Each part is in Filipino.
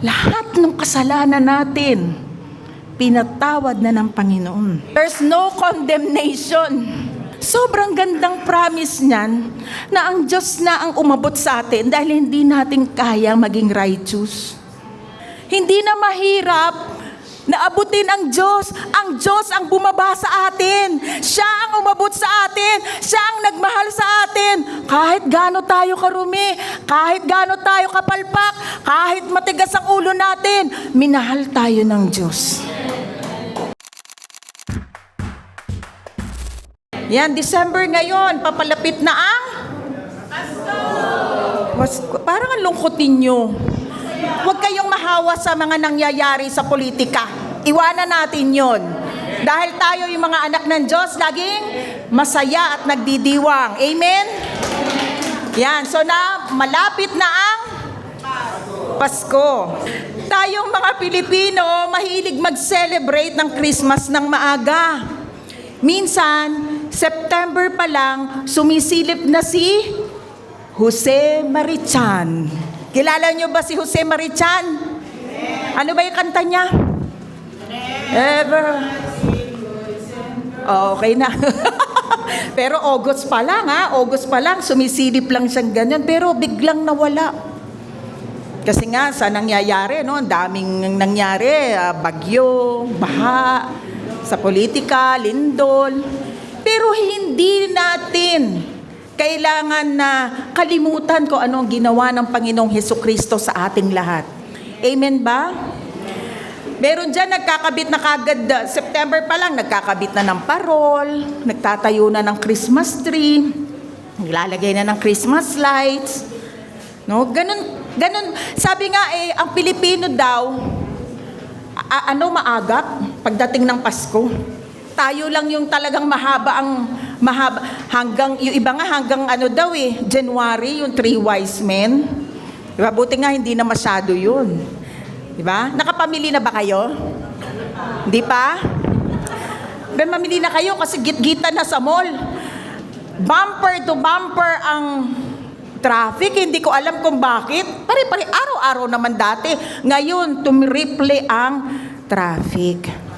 Lahat ng kasalanan natin, pinatawad na ng Panginoon. There's no condemnation. Sobrang gandang promise niyan na ang Diyos na ang umabot sa atin dahil hindi natin kaya maging righteous. Hindi na mahirap na abutin ang Diyos. Ang Diyos ang bumaba sa atin. Siya ang umabot sa atin. Siya ang nagmahal sa atin. Kahit gaano tayo karumi, kahit gaano tayo kapalpak, kahit matigas ang ulo natin, minahal tayo ng Diyos. Yan, December ngayon, papalapit na ang Pasko. Parang ang lungkot ninyo. Huwag kayong mahawa sa mga nangyayari sa politika. Iwanan natin yon. Dahil tayo yung mga anak ng Diyos, laging masaya at nagdidiwang. Amen? Yan, so na malapit na ang Pasko. Tayong mga Pilipino, mahilig mag-celebrate ng Christmas ng maaga. Minsan, September pa lang, sumisilip na si Jose Marichan. Kilala niyo ba si Jose Marichan? Ano ba yung kanta niya? Ever. Okay na. Pero August pa lang August pa lang, sumisilip lang siyang ganyan. Pero biglang nawala. Kasi nga, sa nangyayari, no? Ang daming nangyari. Bagyo, baha, sa politika, lindol. Pero hindi natin kailangan na kalimutan kung anong ginawa ng Panginoong Hesukristo sa ating lahat. Amen ba? Meron dyan nagkakabit na kagad, September pa lang, nagkakabit na ng parol, nagtatayo na ng Christmas tree, naglalagay na ng Christmas lights. No? Ganun. Sabi nga ang Pilipino daw, maagap pagdating ng Pasko. Tayo lang yung talagang mahaba hanggang, yung iba nga hanggang January, yung 3 wise men. Diba? Buti nga hindi na masyado yun. Diba? Nakapamili na ba kayo? Hindi pa? Mamili na kayo kasi git-gita na sa mall. Bumper to bumper ang traffic. Hindi ko alam kung bakit. Pare-pare, araw-araw naman dati. Ngayon, tumiriple ang traffic.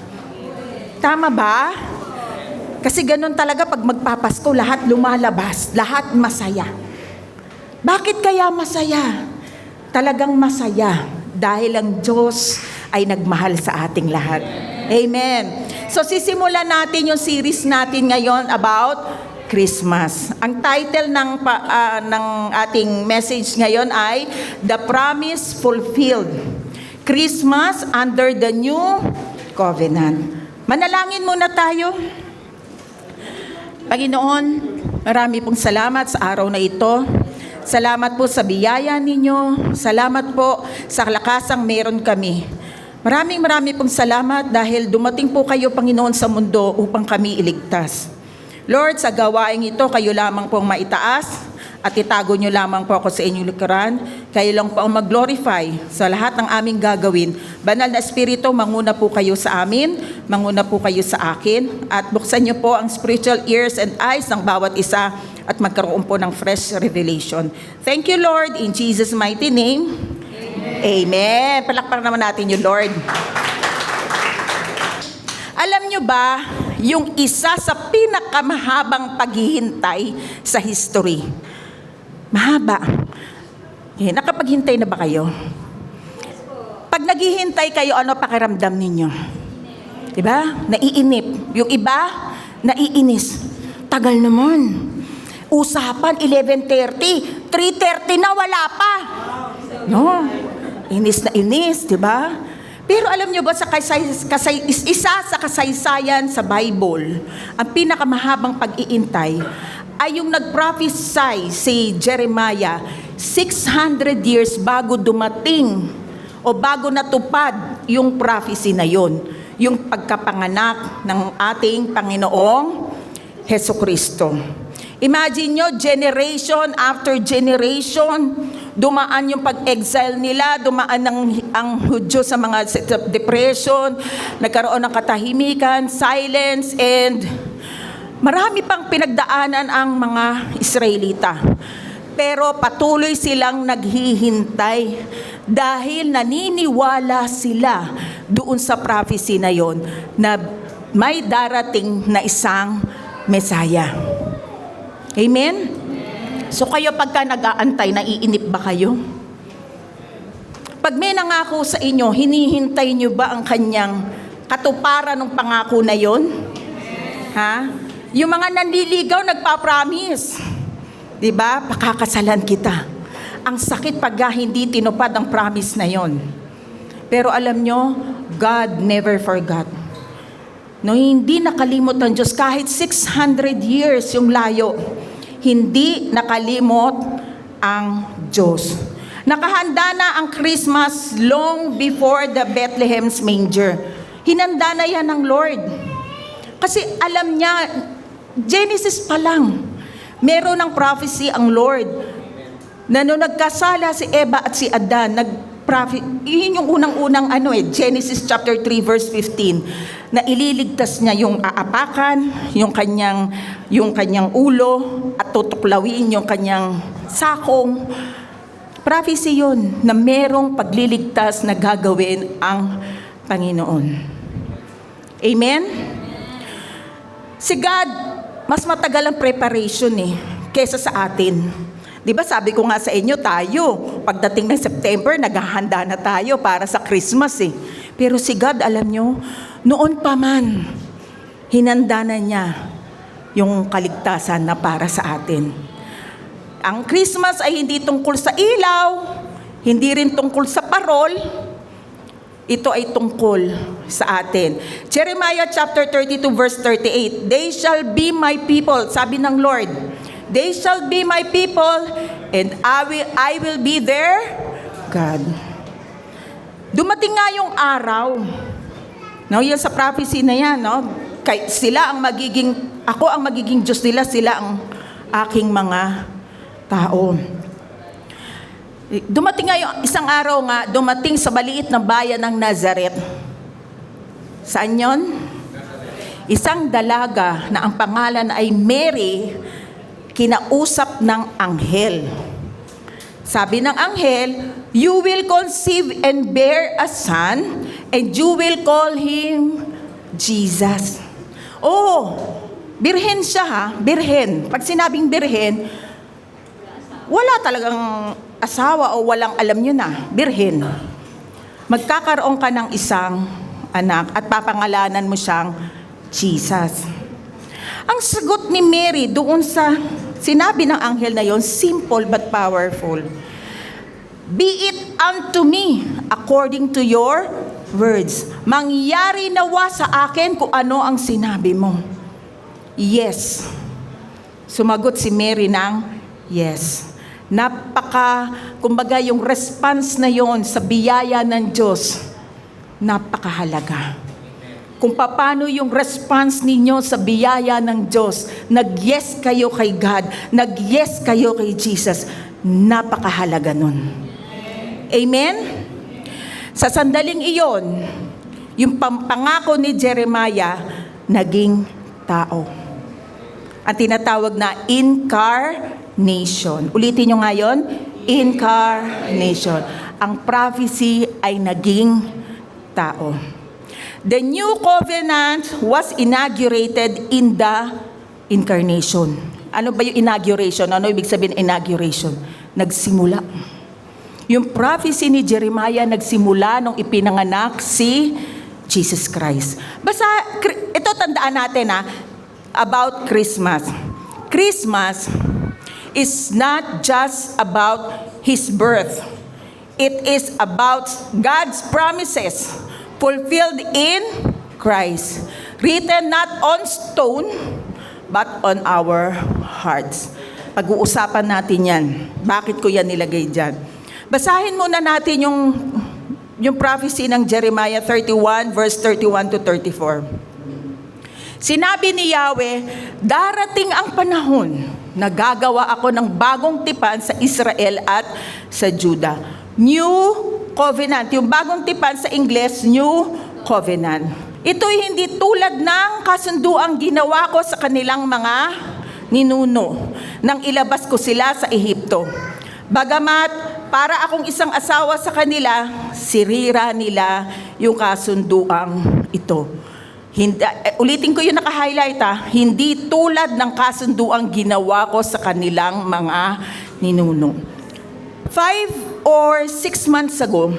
Tama ba? Kasi ganun talaga pag magpapasko, lahat lumalabas, lahat masaya. Bakit kaya masaya? Talagang masaya dahil ang Diyos ay nagmahal sa ating lahat. Amen. So sisimulan natin yung series natin ngayon about Christmas. Ang title ng ating message ngayon ay The Promise Fulfilled. Christmas under the New Covenant. Manalangin muna tayo. Panginoon, marami pong salamat sa araw na ito. Salamat po sa biyaya ninyo. Salamat po sa kalakasang meron kami. Maraming pong salamat dahil dumating po kayo, Panginoon, sa mundo upang kami iligtas. Lord, sa gawaing ito, kayo lamang pong maitaas at itago nyo lamang po ako sa inyong likuran. Kayo lang po ang mag-glorify sa lahat ng aming gagawin. Banal na Espiritu, manguna po kayo sa amin, manguna po kayo sa akin, at buksan nyo po ang spiritual ears and eyes ng bawat isa at magkaroon po ng fresh revelation. Thank you, Lord, in Jesus' mighty name. Amen. Palakpak naman natin yung Lord. Alam nyo ba, yung isa sa pinakamahabang paghihintay sa history, mahaba. Nakapaghintay na ba kayo? Pag naghihintay kayo, ano pakiramdam ninyo? Diba? Naiinip. Yung iba, naiinis. Tagal naman. Usapan, 11:30. 3:30 na, wala pa. No. Inis na inis, diba? Pero alam nyo ba, isa sa kasaysayan sa Bible, ang pinakamahabang pag-iintay ay yung nag-prophesy si Jeremiah 600 years bago dumating o bago natupad yung prophecy na yon, yung pagkapanganak ng ating Panginoong Hesukristo. Imagine nyo, generation after generation, dumaan yung pag-exile nila, dumaan ang Hudyo sa mga depression, nagkaroon ng katahimikan, silence, and marami pang pinagdaanan ang mga Israelita. Pero patuloy silang naghihintay dahil naniniwala sila doon sa prophecy na yon na may darating na isang Mesaya. Amen? So kayo pagka nag-aantay, naiinip ba kayo? Pag may nangako sa inyo, hinihintay nyo ba ang kanyang katuparan ng pangako na yon? Ha? Yung mga nanliligaw, nagpa-promise. Diba? Pakakasalan kita. Ang sakit pag hindi tinupad ang promise na yon. Pero alam nyo, God never forgot. No, hindi nakalimot ang Diyos. Kahit 600 years yung layo, hindi nakalimot ang Diyos. Nakahanda na ang Christmas long before the Bethlehem's manger. Hinanda na yan ng Lord. Kasi alam niya, Genesis pa lang, meron ng prophecy ang Lord na nung nagkasala si Eva at si Adan, yun yung unang-unang Genesis chapter 3 verse 15, na ililigtas niya yung aapakan, yung kanyang ulo, at tutuklawin yung kanyang sakong. Prophecy yun na merong pagliligtas na gagawin ang Panginoon. Amen? Si God, mas matagal ang preparation kesa sa atin. Di ba sabi ko nga sa inyo, pagdating ng September, naghahanda na tayo para sa Christmas Pero si God, alam nyo, noon pa man, hinanda na niya yung kaligtasan na para sa atin. Ang Christmas ay hindi tungkol sa ilaw, hindi rin tungkol sa parol, ito ay tungkol sa atin. Jeremiah chapter 32 verse 38, they shall be my people, sabi ng Lord, they shall be my people, and I will be their God. Dumating nga yung araw, yan sa prophecy na yan, ako ang magiging Diyos nila, sila ang aking mga tao. Dumating nga yung isang araw dumating sa maliit na bayan ng Nazareth. Saan yon? Isang dalaga na ang pangalan ay Mary, kinausap ng anghel. Sabi ng anghel, you will conceive and bear a son, and you will call him Jesus. Birhen siya birhen. Pag sinabing birhen, wala talagang asawa o walang alam nyo na, birhen. Magkakaroon ka ng isang anak at papangalanan mo siyang Jesus. Ang sagot ni Mary doon sa sinabi ng anghel na yon, simple but powerful. Be it unto me according to your words. Mangyari nawa sa akin kung ano ang sinabi mo. Yes. Sumagot si Mary ng yes. Kumbaga yung response na yon sa biyaya ng Diyos, napakahalaga. Kung paano yung response ninyo sa biyaya ng Diyos, nag-yes kayo kay God, nag-yes kayo kay Jesus, napakahalaga nun. Amen? Sa sandaling iyon, yung pangako ni Jeremiah, naging tao. Ang tinatawag na incarnation. Ulitin nyo ngayon, incarnation. Ang prophecy ay naging tao. The new covenant was inaugurated in the incarnation. Ano ba yung inauguration? Ano ibig sabihin inauguration? Nagsimula. Yung prophecy ni Jeremiah nagsimula nung ipinanganak si Jesus Christ. Basta, ito tandaan natin about Christmas. Christmas is not just about His birth. It is about God's promises fulfilled in Christ, written not on stone, but on our hearts. Pag-uusapan natin yan. Bakit ko yan nilagay dyan? Basahin muna natin yung prophecy ng Jeremiah 31, verse 31 to 34. Sinabi ni Yahweh, darating ang panahon na gagawa ako ng bagong tipan sa Israel at sa Judah. New covenant. Yung bagong tipan sa Ingles, new covenant. Ito'y hindi tulad ng kasunduang ginawa ko sa kanilang mga ninuno nang ilabas ko sila sa Ehipto. Bagamat para akong isang asawa sa kanila, sirira nila yung kasunduang ito. Ulitin ko yung naka-highlight hindi tulad ng kasunduang ginawa ko sa kanilang mga ninuno. 5 or 6 months ago,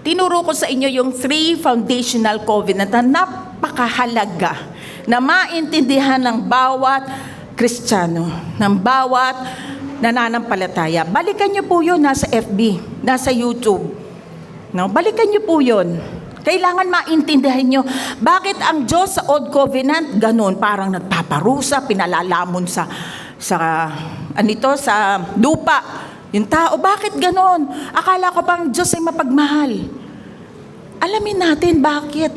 tinuro ko sa inyo yung 3 foundational covenant na napakahalaga na maintindihan ng bawat Kristiyano, ng bawat nananampalataya. Balikan niyo po yun, nasa FB, nasa YouTube. No? Balikan niyo po yun. Kailangan maintindihan nyo, bakit ang Diyos sa Old Covenant, ganun, parang nagpaparusa, pinalalamon sa lupa. Yung tao, bakit ganun? Akala ko pang Diyos ay mapagmahal. Alamin natin, bakit?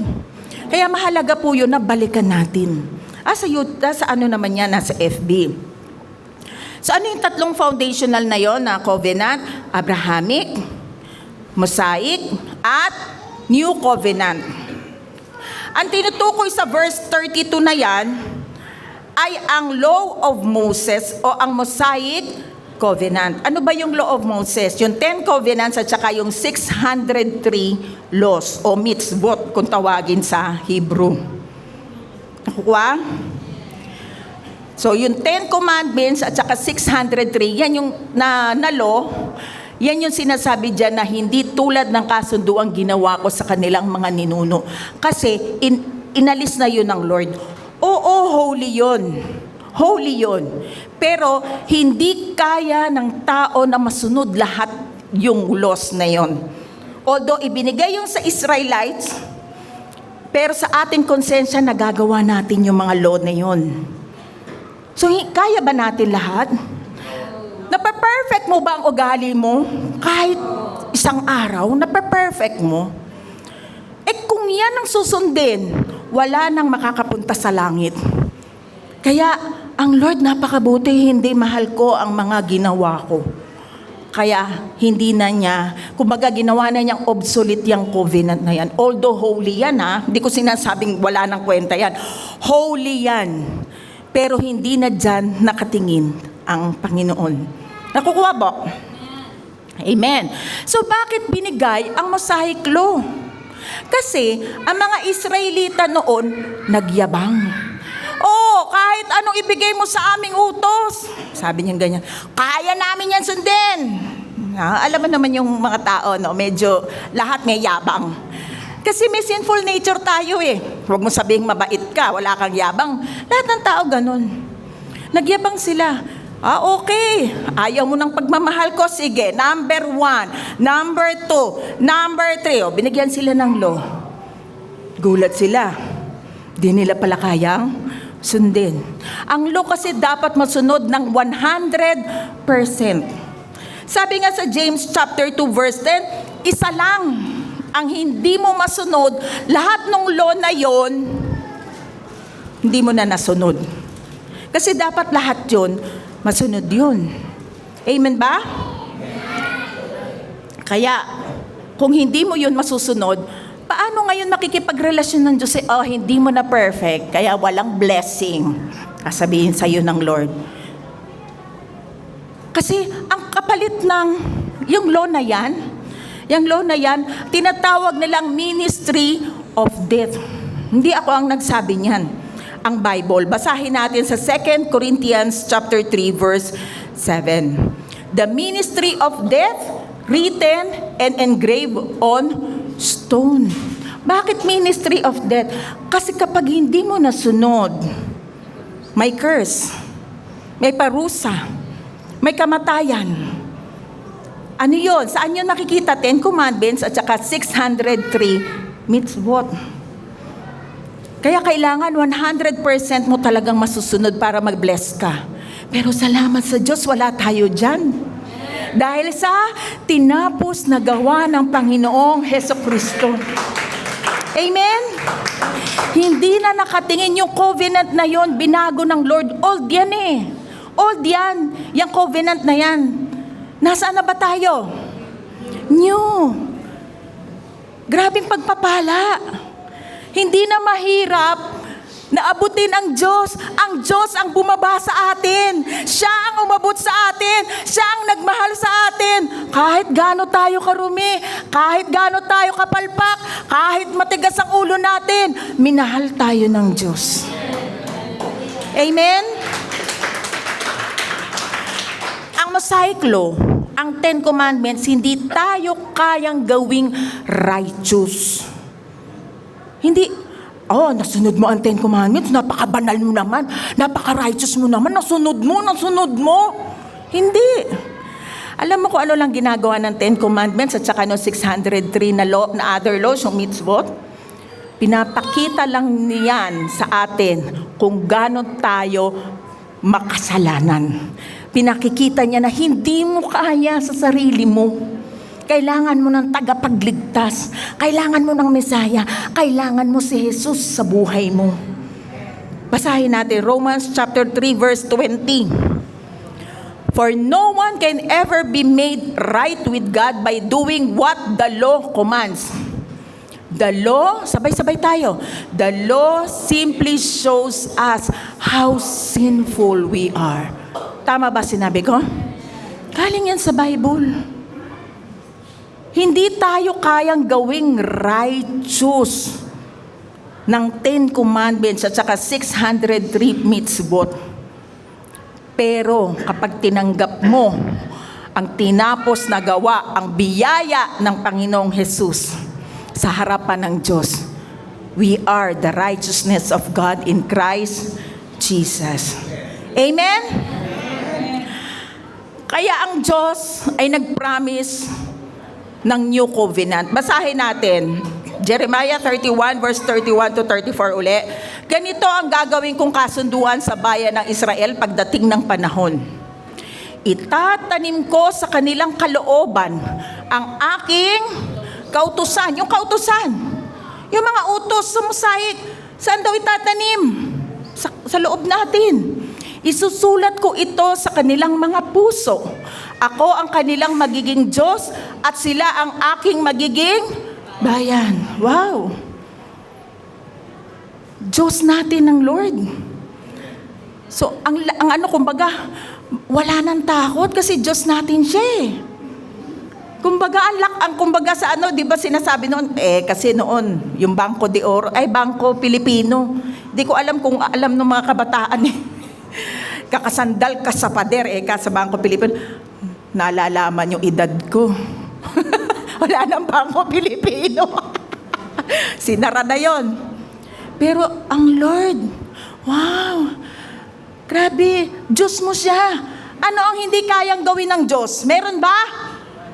Kaya mahalaga po yun na balikan natin. Sa ano naman yan, nasa FB. So ano yung 3 foundational na yon na covenant? Abrahamic, Mosaic, at New Covenant. Ang tinutukoy sa verse 32 na yan ay ang Law of Moses o ang Mosaic Covenant. Ano ba yung Law of Moses? Yung 10 Covenants at saka yung 603 laws o mitzvot kung tawagin sa Hebrew. Nakukuha? So yung 10 Commandments at saka 603, yan yung na law. Yan yung sinasabi dyan na hindi tulad ng kasunduang ginawa ko sa kanilang mga ninuno. Kasi inalis na yun ng Lord. Oo, holy yun. Holy yun. Pero hindi kaya ng tao na masunod lahat yung laws na yun. Although ibinigay yung sa Israelites, pero sa ating konsensya nagagawa natin yung mga law na yun. So kaya ba natin lahat? Napaperfect mo ba ang ugali mo? Kahit isang araw, napaperfect mo? Kung yan ang susundin, wala nang makakapunta sa langit. Kaya, ang Lord napakabuti, hindi mahal ko ang mga ginawa ko. Kaya, hindi na niya, kumbaga ginawa na niyang obsolete yung covenant na yan. Although holy yan hindi ko sinasabing wala nang kwenta yan. Holy yan. Pero hindi na dyan nakatingin ang Panginoon. Nakukuha ba? Amen. So bakit binigay ang Mosaic Law? Kasi ang mga Israelita noon nagyabang. Kahit anong ibigay mo sa aming utos. Sabi niya ganyan, kaya namin yan sundin. Alam mo naman yung mga tao, medyo lahat may yabang. Kasi may sinful nature tayo Huwag mo sabihing mabait ka, wala kang yabang. Lahat ng tao ganun. Nagyabang sila. Okay. Ayaw mo ng pagmamahal ko? Sige. Number 1, number 2, number 3. Binigyan sila ng law. Gulat sila. Di nila pala kayang sundin. Ang law kasi dapat masunod ng 100%. Sabi nga sa James chapter 2 verse 10, isa lang ang hindi mo masunod, lahat ng law na yon, hindi mo na nasunod. Kasi dapat lahat yon, masunod yun. Amen ba? Kaya, kung hindi mo yun masusunod, paano ngayon makikipagrelasyon ng Diyos? Hindi mo na perfect, kaya walang blessing. Sasabihin sa'yo ng Lord. Kasi, ang kapalit ng yung law na yan, tinatawag nilang ministry of death. Hindi ako ang nagsabi niyan. Ang Bible. Basahin natin sa 2 Corinthians chapter 3 verse 7. The ministry of death written and engraved on stone. Bakit ministry of death? Kasi kapag hindi mo nasunod, may curse, may parusa, may kamatayan. Ano yun? Saan yun nakikita? 10 Commandments at saka 603 mitzvot. Kaya kailangan 100% mo talagang masusunod para mag-bless ka. Pero salamat sa Diyos, wala tayo dyan. Dahil sa tinapos na gawa ng Panginoong Hesukristo. Amen? Hindi na nakatingin yung covenant na yon, binago ng Lord. Old yan Old yan. Yung covenant na yan. Nasaan na ba tayo? New. Grabing pagpapala. Hindi na mahirap Naabutin ang Diyos. Ang Diyos ang bumaba sa atin. Siya ang umabot sa atin. Siya ang nagmahal sa atin. Kahit gaano tayo karumi, kahit gaano tayo kapalpak, kahit matigas ang ulo natin, minahal tayo ng Diyos. Amen? Ang Mosaic Law, ang Ten Commandments, hindi tayo kayang gawing righteous. Hindi, nasunod mo ang Ten Commandments, napakabanal mo naman, napaka-righteous mo naman, nasunod mo. Hindi. Alam mo kung ano lang ginagawa ng Ten Commandments at saka no 603 na law, na other laws, yung mitzvot? Pinapakita lang niyan sa atin kung gaano tayo makasalanan. Pinakikita niya na hindi mo kaya sa sarili mo. Kailangan mo ng tagapagligtas. Kailangan mo ng Mesaya. Kailangan mo si Jesus sa buhay mo. Basahin natin Romans chapter 3 verse 20. For no one can ever be made right with God by doing what the law commands. The law, sabay-sabay tayo. The law simply shows us how sinful we are. Tama ba sinabi ko? Galing yan sa Bible. Hindi tayo kayang gawing righteous ng 10 Commandments at saka 603 mitzvot. Pero kapag tinanggap mo ang tinapos na gawa, ang biyaya ng Panginoong Jesus sa harapan ng Diyos, we are the righteousness of God in Christ Jesus. Amen? Kaya ang Diyos ay nag-promise ng New Covenant. Basahin natin. Jeremiah 31 verse 31 to 34 uli. Ganito ang gagawin kong kasunduan sa bayan ng Israel pagdating ng panahon. Itatanim ko sa kanilang kalooban ang aking kautusan. Yung kautusan. Yung mga utos sa Mosaic. Saan daw itatanim? Sa loob natin. Isusulat ko ito sa kanilang mga puso. Ako ang kanilang magiging Diyos at sila ang aking magiging bayan. Wow! Diyos natin ng Lord. So, ang kumbaga, wala nang takot kasi Diyos natin siya eh. Kumbaga, kumbaga sa di ba sinasabi noon, kasi noon, yung Bangko de Oro, Bangko Pilipino. Hindi ko alam kung alam ng mga kabataan eh. Kakasandal ka sa pader, sa Bangko Pilipino. Nalalaman yung edad ko. Wala nang Bangko Pilipino. Sinara na yon. Pero ang Lord, wow, grabe, Diyos mo siya. Ano ang hindi kayang gawin ng Diyos? Meron ba?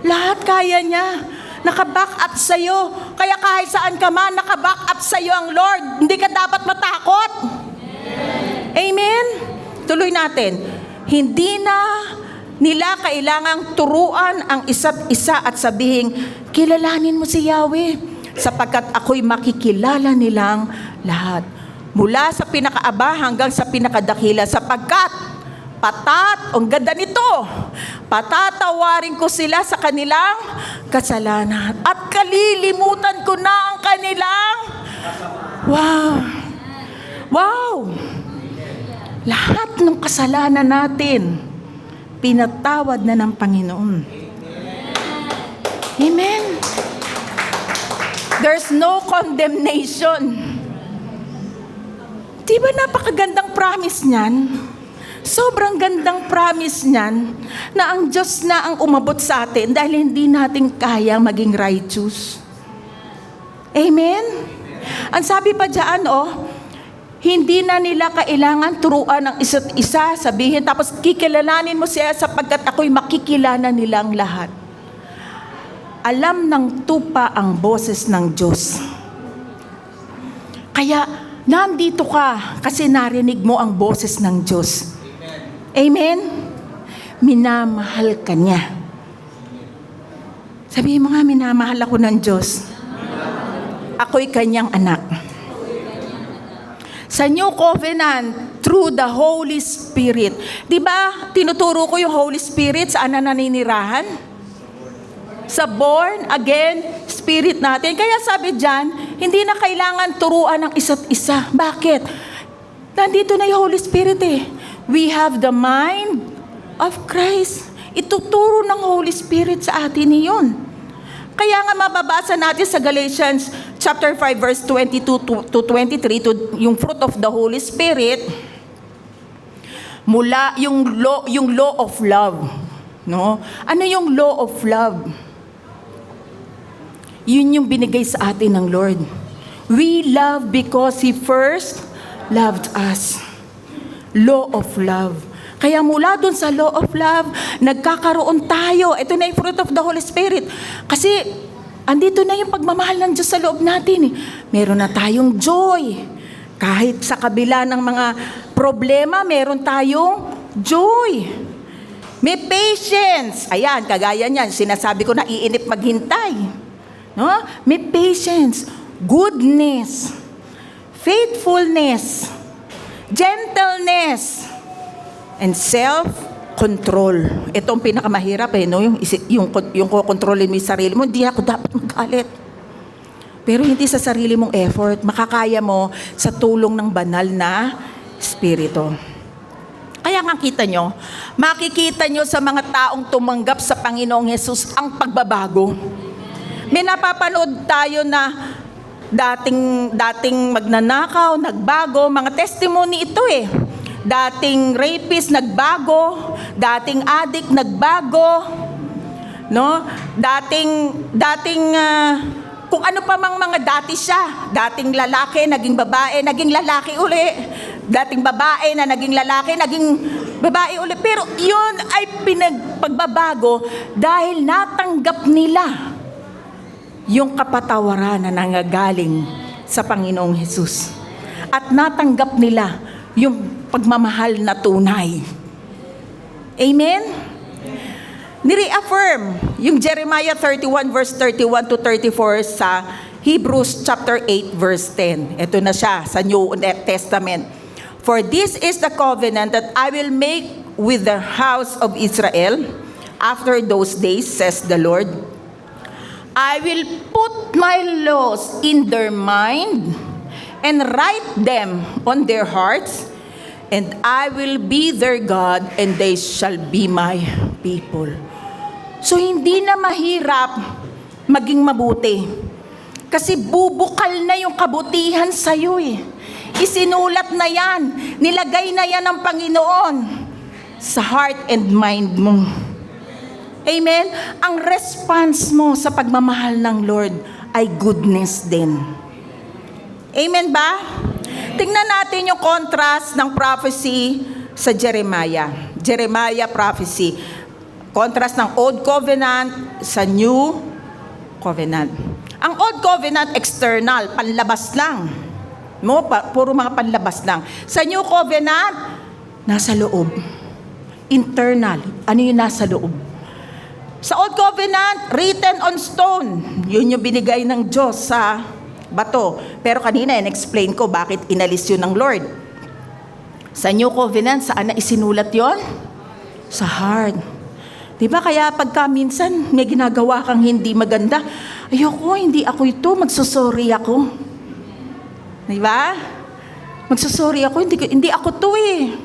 Lahat kaya niya. Naka-back up sa'yo. Kaya kahit saan ka man, naka-back up sa'yo ang Lord. Hindi ka dapat matakot. Amen? Tuloy natin. Hindi na nila kailangang turuan ang isa't isa at sabihin, kilalanin mo si Yahweh, sapagkat ako'y makikilala nilang lahat. Mula sa pinakaaba hanggang sa pinakadakila, sapagkat ang ganda nito, patatawarin ko sila sa kanilang kasalanan at kalilimutan ko na ang kanilang wow! Lahat ng kasalanan natin pinatawad na ng Panginoon. Amen. There's no condemnation. Di ba napakagandang promise niyan? Sobrang gandang promise niyan na ang Diyos na ang umabot sa atin dahil hindi natin kaya maging righteous. Amen? Ang sabi pa dyan, hindi na nila kailangan turuan ng isa't isa, sabihin, tapos kikilalanin mo siya sapagkat ako'y makikilala nilang lahat. Alam ng tupa ang boses ng Diyos. Kaya, nandito ka kasi narinig mo ang boses ng Diyos. Amen? Minamahal ka niya. Sabihin mo nga, minamahal ako ng Diyos. Ako'y kanyang anak. Sa New Covenant, through the Holy Spirit. Di ba, tinuturo ko yung Holy Spirit saan na naninirahan? Sa born again spirit natin. Kaya sabi dyan, hindi na kailangan turuan ng isa't isa. Bakit? Nandito na yung Holy Spirit eh. We have the mind of Christ. Ituturo ng Holy Spirit sa atin iyon. Kaya nga mababasa natin sa Galatians chapter 5 verse 22 to 23 to yung fruit of the Holy Spirit, mula yung law of love, no? Ano yung law of love? Yun yung binigay sa atin ng Lord. We love because He first loved us. Law of love. Kaya mula dun sa law of love, nagkakaroon tayo. Ito na yung fruit of the Holy Spirit. Kasi, andito na yung pagmamahal ng Diyos sa loob natin. Meron na tayong joy. Kahit sa kabila ng mga problema, meron tayong joy. May patience. Ayan, kagaya niyan. Sinasabi ko na iinip maghintay. No? May patience. Goodness. Faithfulness. Gentleness. And self-control. Ito ang pinakamahirap no? Yung kukontrolin mo yung sarili mo, hindi ako dapat magalit. Pero hindi sa sarili mong effort, makakaya mo sa tulong ng banal na Espiritu. Kaya nga makikita nyo sa mga taong tumanggap sa Panginoong Hesus ang pagbabago. May napapanood tayo na dating magnanakaw, nagbago, mga testimony ito eh. Dating rapist, nagbago. Dating addict, nagbago. No? Kung ano pa mang mga dati siya. Dating lalaki, naging babae, naging lalaki uli. Dating babae na naging lalaki, naging babae uli. Pero yun ay pagbabago dahil natanggap nila yung kapatawaran na nanggagaling sa Panginoong Hesus. At natanggap nila yung pagmamahal na tunay. Amen? Ni-reaffirm yung Jeremiah 31 verse 31 to 34 sa Hebrews chapter 8 verse 10. Ito na siya sa New Testament. For this is the covenant that I will make with the house of Israel after those days, says the Lord. I will put my laws in their mind and write them on their hearts, and I will be their God, and they shall be my people. So, hindi na mahirap maging mabuti. Kasi bubukal na yung kabutihan sa'yo eh. Isinulat na yan. Nilagay na yan ng Panginoon sa heart and mind mo. Amen? Ang response mo sa pagmamahal ng Lord ay goodness din. Amen ba? Tingnan natin yung contrast ng prophecy sa Jeremiah. Jeremiah prophecy. Contrast ng Old Covenant sa New Covenant. Ang Old Covenant, external, panlabas lang. Puro mga panlabas lang. Sa New Covenant, nasa loob. Internal. Ano yung nasa loob? Sa Old Covenant, written on stone. Yun yung binigay ng Diyos sa bato. Pero kanina, in-explain ko bakit inalis yun ng Lord. Sa New Covenant, saan na isinulat yon? Sa heart. Diba? Kaya pagka minsan may ginagawa kang hindi maganda, ayoko, hindi ako ito, magsusorry ako. Diba? Magsusorry ako, hindi ako to eh.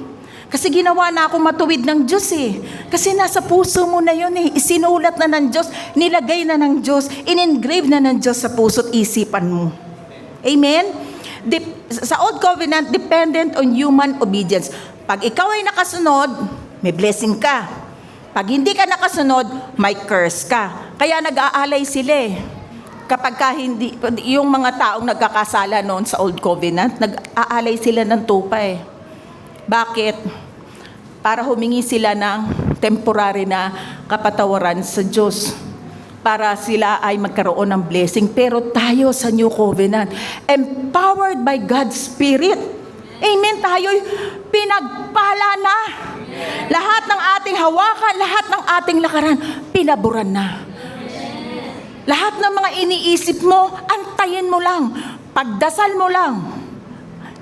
Kasi ginawa na ako matuwid ng Diyos eh. Kasi nasa puso mo na yun eh. Isinulat na ng Diyos, nilagay na ng Diyos, in-engrave na ng Diyos sa puso't isipan mo. Amen? Sa Old Covenant, dependent on human obedience. Pag ikaw ay nakasunod, may blessing ka. Pag hindi ka nakasunod, may curse ka. Kaya nag-aalay sila eh. Kapag hindi, yung mga taong nagkakasala noon sa Old Covenant, nag-aalay sila ng tupa eh. Bakit? Para humingi sila ng temporary na kapatawaran sa Diyos. Para sila ay magkaroon ng blessing. Pero tayo sa New Covenant, empowered by God's Spirit. Amen. Tayo'y pinagpala na. Lahat ng ating hawakan, lahat ng ating lakaran, pinaburan na. Lahat ng mga iniisip mo, antayin mo lang. Pagdasal mo lang.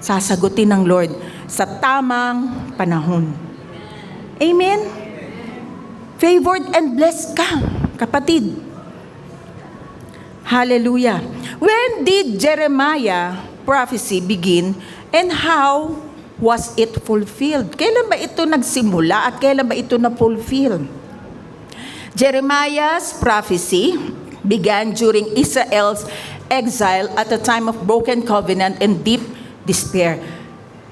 Sasagutin ng Lord sa tamang panahon. Amen? Favored and blessed ka, kapatid. Hallelujah. When did Jeremiah prophecy begin and how was it fulfilled? Kailan ba ito nagsimula at kailan ba ito na-fulfill? Jeremiah's prophecy began during Israel's exile at a time of broken covenant and deep despair.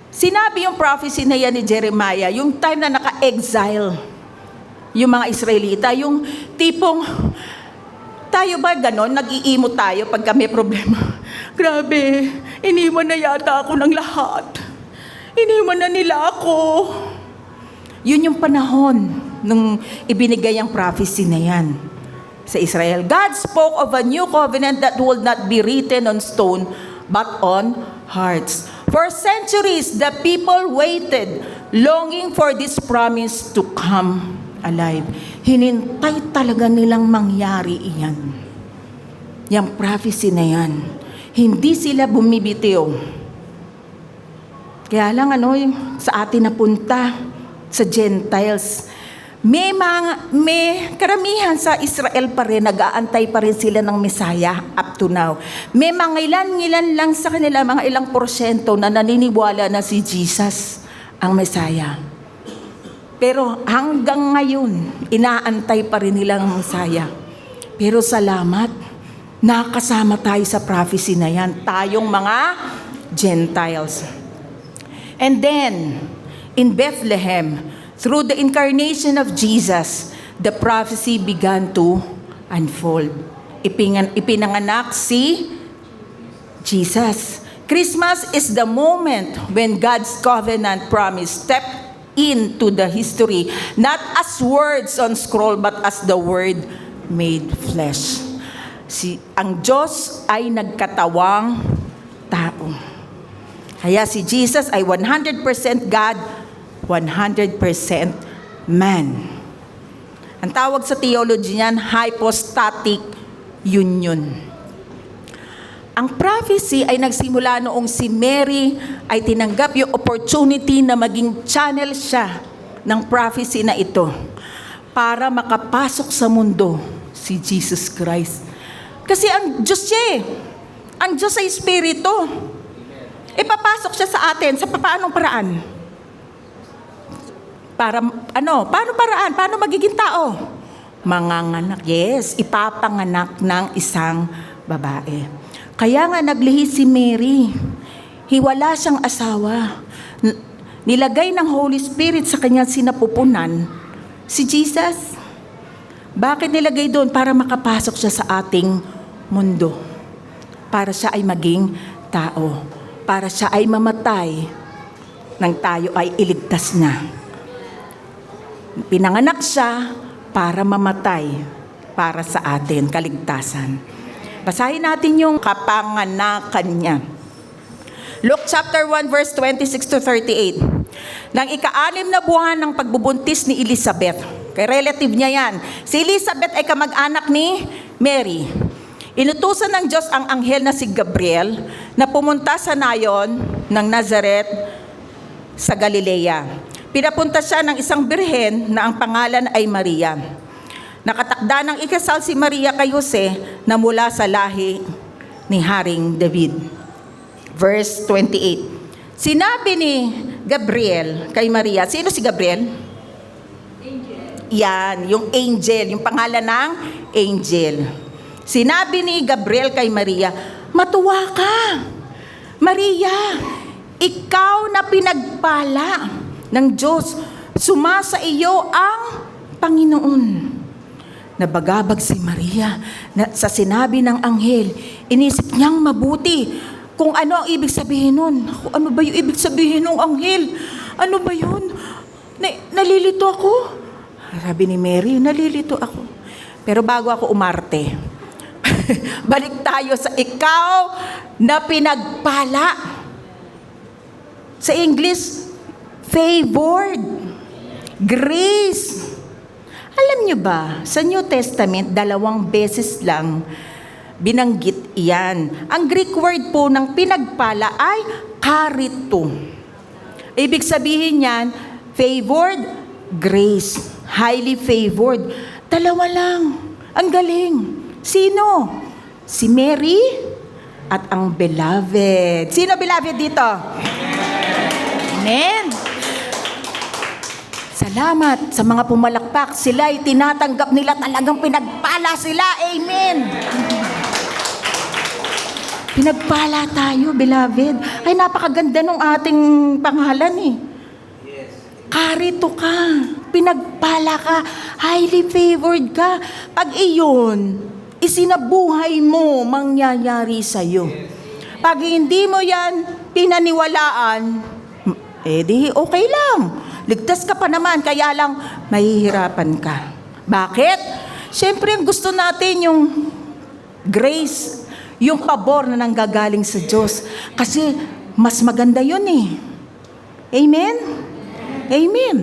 Sinabi yung prophecy na yan ni Jeremiah, yung time na naka-exile yung mga Israelita, yung tipong, tayo ba ganon, nag-iimo tayo pagka may problema? Grabe, iniwan na yata ako ng lahat. Iniwan na nila ako. Yun yung panahon nung ibinigay ang prophecy na yan sa Israel. God spoke of a new covenant that would not be written on stone, but on hearts. For centuries, the people waited, longing for this promise to come alive. Hinintay talaga nilang mangyari iyan. Yang prophecy na yan. Hindi sila bumibitiw. Kaya lang sa atin napunta, sa Gentiles, may karamihan sa Israel pa rin, nag-aantay pa rin sila ng Messiah up to now. May mga ilan lang sa kanila, mga ilang porsyento na naniniwala na si Jesus ang Messiah. Pero hanggang ngayon, inaantay pa rin nila ang Messiah. Pero salamat, nakasama tayo sa prophecy na yan, tayong mga Gentiles. And then, in Bethlehem, through the incarnation of Jesus, the prophecy began to unfold. Ipinanganak si Jesus. Christmas is the moment when God's covenant promise stepped into the history, not as words on scroll, but as the Word made flesh. Ang Diyos ay nagkatawang tao. Kaya si Jesus ay 100% God, 100% man. Ang tawag sa theology niyan, hypostatic union. Ang prophecy ay nagsimula noong si Mary ay tinanggap yung opportunity na maging channel siya ng prophecy na ito para makapasok sa mundo si Jesus Christ. Kasi ang Diyos siya ang Diyos ay Espiritu. Ipapasok siya sa atin sa paanong paraan? Paano paraan? Paano magiging tao? Manganganak, yes, ipapanganak ng isang babae. Kaya nga naglihi si Mary. Hiwala siyang asawa. Nilagay ng Holy Spirit sa kanyang sinapupunan si Jesus. Bakit nilagay doon? Para makapasok siya sa ating mundo. Para siya ay maging tao. Para siya ay mamatay nang tayo ay iligtas na. Pinanganak siya para mamatay para sa atin, kaligtasan. Basahin natin yung kapanganakan niya. Luke chapter 1 verse 26 to 38. Nang ika-6 na buwan ng pagbubuntis ni Elizabeth, kay relative niya yan. Si Elizabeth ay kamag-anak ni Mary. Inutusan ng Diyos ang anghel na si Gabriel na pumunta sa nayon ng Nazareth sa Galilea. Pinapunta siya ng isang birhen na ang pangalan ay Maria. Nakatakda ng ikasal si Maria kay Jose na mula sa lahi ni Haring David. Verse 28. Sinabi ni Gabriel kay Maria, sino si Gabriel? Angel. Yan, yung angel, yung pangalan ng angel. Sinabi ni Gabriel kay Maria, matuwa ka, Maria, ikaw na pinagpala ng Diyos, sumasa iyo ang Panginoon. Nabagabag si Maria sa sinabi ng anghel. Inisip niyang mabuti kung ano ang ibig sabihin nun. Ano ba yung ibig sabihin ng anghel? Ano ba yun? Nalilito ako. Sabi ni Mary, nalilito ako. Pero bago ako umarte, balik tayo sa ikaw na pinagpala. Sa English, favored, grace. Alam niyo ba, sa New Testament, 2 beses lang binanggit iyan. Ang Greek word po ng pinagpala ay charito. Ibig sabihin niyan, favored, grace, highly favored. 2 lang. Ang galing. Sino? Si Mary at ang beloved. Sino beloved dito? Amen. Salamat sa mga pumalakpak. Sila ay tinatanggap nila, talagang pinagpala sila. Amen. Pinagpala tayo, beloved. Ay, napakaganda ng ating pangalan eh. Karito ka. Pinagpala ka. Highly favored ka. Pag iyon, isinabuhay mo, mangyayari sa'yo. Pag hindi mo yan pinaniwalaan, di okay lang. Ligtas ka pa naman, kaya lang mahihirapan ka. Bakit? Siyempre, ang gusto natin yung grace, yung pabor na nanggagaling sa Diyos. Kasi mas maganda yun eh. Amen? Amen.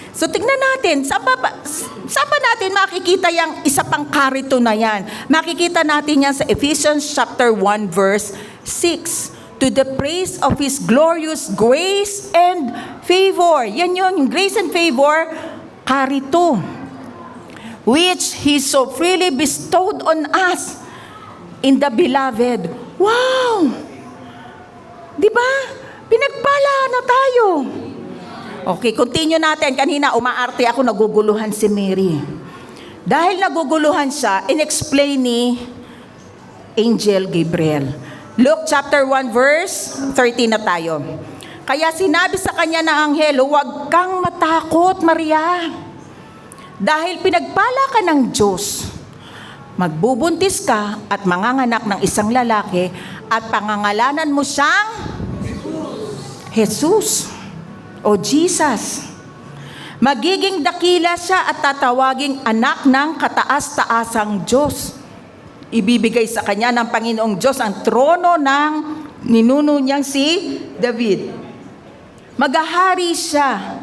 So tignan natin, saan ba natin makikita yung isa pang karito na yan? Makikita natin yan sa Ephesians chapter 1 verse 6. To the praise of His glorious grace and favor. Yan yun, yung grace and favor, karito. Which He so freely bestowed on us in the beloved. Wow! Diba? Pinagpala na tayo. Okay, continue natin. Kanina umaarte ako, naguguluhan si Mary. Dahil naguguluhan siya, in-explain ni Angel Gabriel. Luke chapter 1 verse 13 na tayo. Kaya sinabi sa kanya ng anghel, huwag kang matakot, Maria. Dahil pinagpala ka ng Diyos. Magbubuntis ka at manganganak ng isang lalaki at pangangalanan mo siyang Jesus o Jesus. Magiging dakila siya at tatawaging anak ng kataas-taasang Diyos. Ibibigay sa kanya ng Panginoong Diyos ang trono ng ninuno niyang si David. Maghahari siya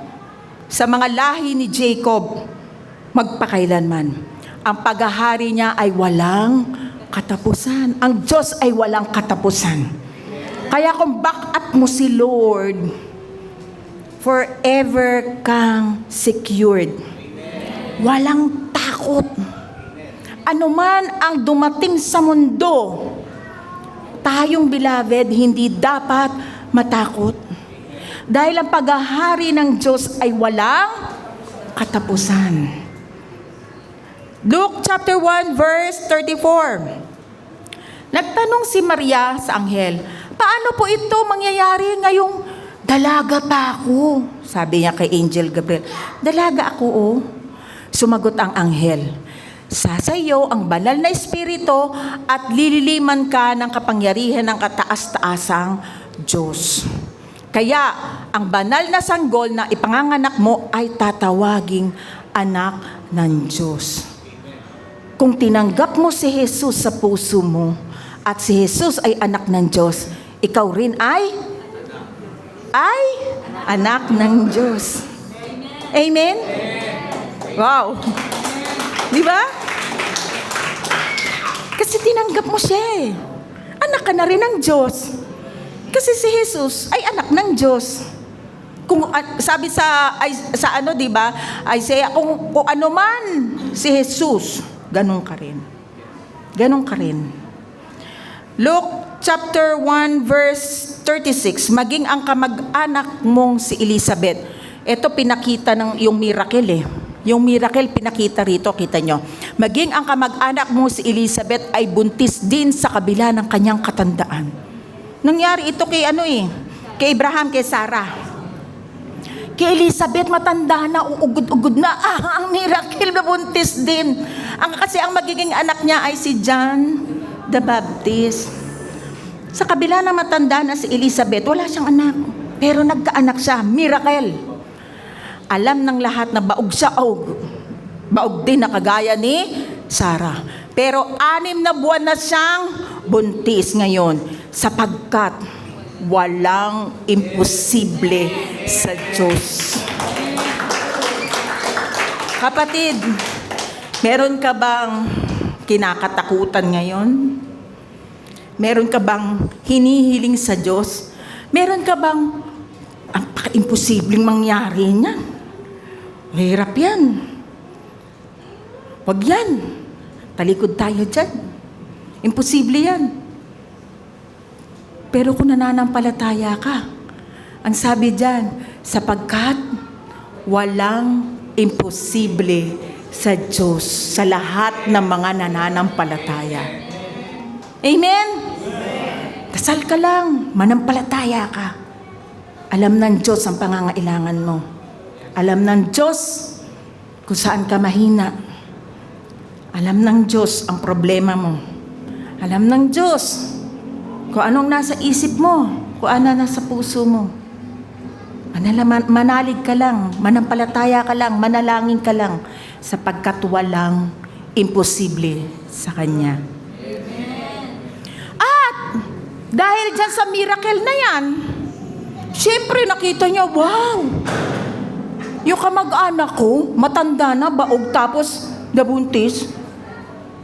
sa mga lahi ni Jacob magpakailanman. Ang paghahari niya ay walang katapusan. Ang Diyos ay walang katapusan. Kaya kung back-up mo si Lord, forever kang secured. Walang takot. Ano man ang dumating sa mundo, tayong beloved, hindi dapat matakot. Dahil ang paghahari ng Diyos ay walang katapusan. Luke chapter 1 verse 34. Nagtanong si Maria sa anghel, paano po ito mangyayari ngayong dalaga pa ako? Sabi niya kay Angel Gabriel, dalaga ako oh. Sumagot ang anghel, sasayo ang banal na espiritu at lililiman ka ng kapangyarihan ng kataas-taasang Diyos. Kaya ang banal na sanggol na ipanganganak mo ay tatawaging anak ng Diyos. Kung tinanggap mo si Jesus sa puso mo at si Jesus ay anak ng Diyos, ikaw rin ay anak ng Diyos. Amen? Wow! Di ba? Kasi tinanggap mo siya eh. Anak ka na rin ng Diyos. Kasi si Jesus ay anak ng Diyos. Kung sabi sa ano, di ba? Isaiah, kung ano man si Jesus, ganun ka rin. Ganun ka rin. Luke chapter 1 verse 36, maging ang kamag-anak mong si Elizabeth. Ito pinakita ng yung miracle eh. Yung miracle pinakita rito, kita nyo. Maging ang kamag-anak mo si Elizabeth ay buntis din sa kabila ng kanyang katandaan. Nangyari ito kay kay Abraham, kay Sarah. Kay Elizabeth, matanda na, uugod-ugod na. Ang miracle na buntis din. Kasi ang magiging anak niya ay si John the Baptist. Sa kabila ng matanda na si Elizabeth, wala siyang anak. Pero nagkaanak siya, miracle. Alam ng lahat na baog siya, baog din na kagaya ni Sarah. Pero 6 na buwan na siyang buntis ngayon sapagkat walang imposible sa Diyos. Kapatid, meron ka bang kinakatakutan ngayon? Meron ka bang hinihiling sa Diyos? Meron ka bang ang imposibleng mangyari niyan? Mahirap yan. Wag yan. Talikod tayo dyan. Imposible yan. Pero kung nananampalataya ka, Ang sabi diyan, sapagkat walang imposible sa Diyos, sa lahat ng mga nananampalataya. Amen? Dasal ka lang, manampalataya ka. Alam ng Diyos ang pangangailangan mo. Alam ng Diyos kung saan ka mahina. Alam ng Diyos ang problema mo. Alam ng Diyos kung anong nasa isip mo, kung ano nasa puso mo. Manalig ka lang, manampalataya ka lang, manalangin ka lang, sapagkat walang imposible sa Kanya. At dahil dyan sa miracle na yan, siyempre nakita niya, wow! Yung kamag-anak ko, matanda na, baog, tapos nabuntis.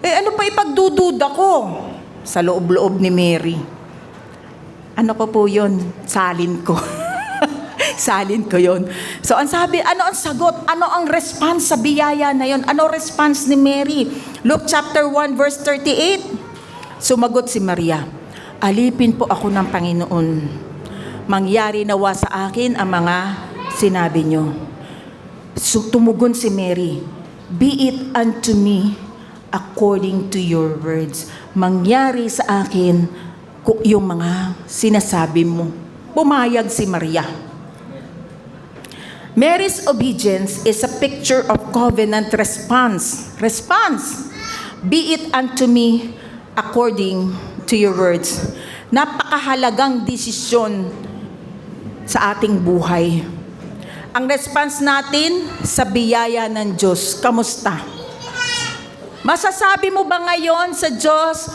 Ano pa ipagdududa ko? Sa loob-loob ni Mary. Ano ko po yun? Salin ko. Salin ko yun. So, ang sabi, ano ang sagot? Ano ang response sa biyaya na yun? Ano response ni Mary? Luke chapter 1 verse 38. Sumagot si Maria, alipin po ako ng Panginoon. Mangyari nawa sa akin ang mga sinabi niyo. So, tumugon si Mary, be it unto me according to your words. Mangyari sa akin yung mga sinasabi mo. Pumayag si Maria. Mary's obedience is a picture of covenant response. Response. Be it unto me according to your words. Napakahalagang desisyon sa ating buhay. Ang response natin sa biyaya ng Diyos. Kamusta? Masasabi mo ba ngayon sa Diyos,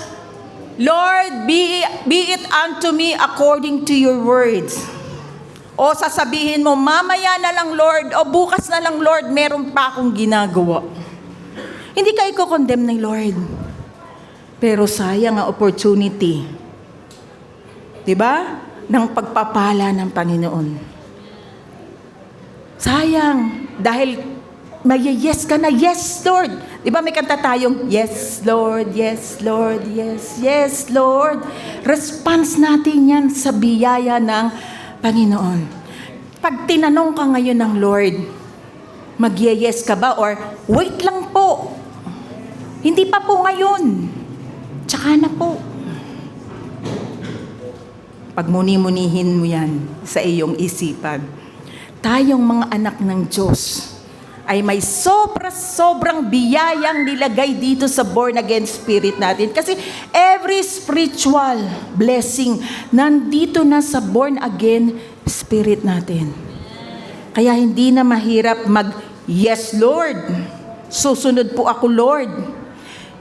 Lord, be it unto me according to your words? O sasabihin mo, mamaya na lang Lord, o bukas na lang Lord, meron pa akong ginagawa. Hindi ka i-condemn ng Lord. Pero sayang ang opportunity. Diba? Ng pagpapala ng Panginoon. Sayang. Dahil yes ka na, yes Lord. Diba may kanta tayong, yes Lord, yes Lord, yes, yes Lord. Response natin yan sa biyaya ng Panginoon. Pag tinanong ka ngayon ng Lord, mag-yes ka ba? Or, wait lang po. Hindi pa po ngayon. Tsaka na po. Pagmuni-munihin mo yan sa iyong isipan. Tayong mga anak ng Diyos ay may sobrang biyayang nilagay dito sa born-again spirit natin. Kasi every spiritual blessing nandito na sa born-again spirit natin. Kaya hindi na mahirap yes Lord, susunod po ako Lord.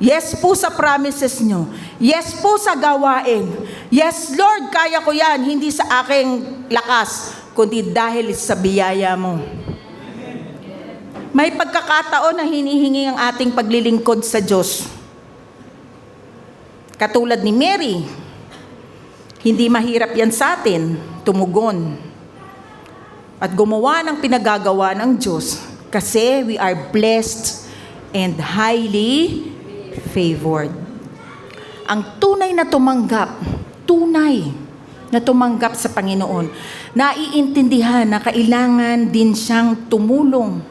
Yes po sa promises nyo. Yes po sa gawain. Yes Lord, kaya ko yan. Hindi sa aking lakas, kundi dahil sa biyaya mo. May pagkakataon na hinihingi ang ating paglilingkod sa Diyos. Katulad ni Mary, hindi mahirap yan sa atin, tumugon. At gumawa ng pinagagawa ng Diyos kasi we are blessed and highly favored. Ang tunay na tumanggap sa Panginoon, naiintindihan na kailangan din siyang tumulong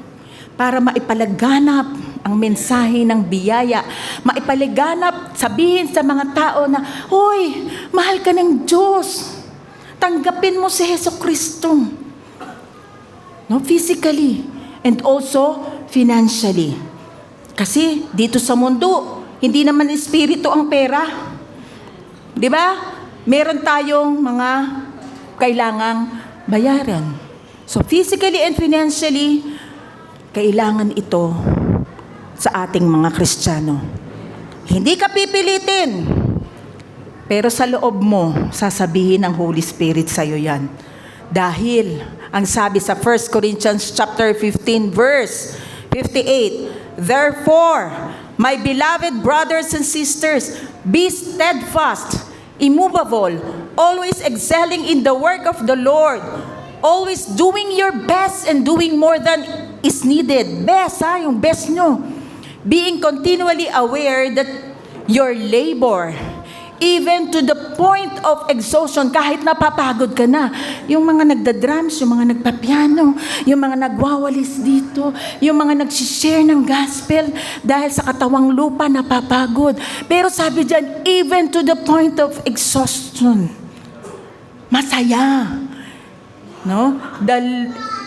para maipalaganap ang mensahe ng biyaya. Maipalaganap, sabihin sa mga tao na, hoy, mahal ka ng Diyos. Tanggapin mo si Jesucristo. No, physically and also financially. Kasi dito sa mundo, hindi naman espiritu ang pera. Di ba? Meron tayong mga kailangang bayaran. So physically and financially, kailangan ito sa ating mga Kristiyano. Hindi ka pipilitin, pero sa loob mo, sasabihin ng Holy Spirit sa'yo yan. Dahil, ang sabi sa 1 Corinthians chapter 15, verse 58, therefore, my beloved brothers and sisters, be steadfast, immovable, always excelling in the work of the Lord, always doing your best and doing more than is needed. Best, yung best nyo. Being continually aware that your labor even to the point of exhaustion, kahit napapagod ka na. Yung mga nagda-drums, yung mga nagpapiano, yung mga nagwawalis dito, yung mga nagsishare ng gospel, dahil sa katawang lupa napapagod. Pero sabi dyan, even to the point of exhaustion, masaya. No?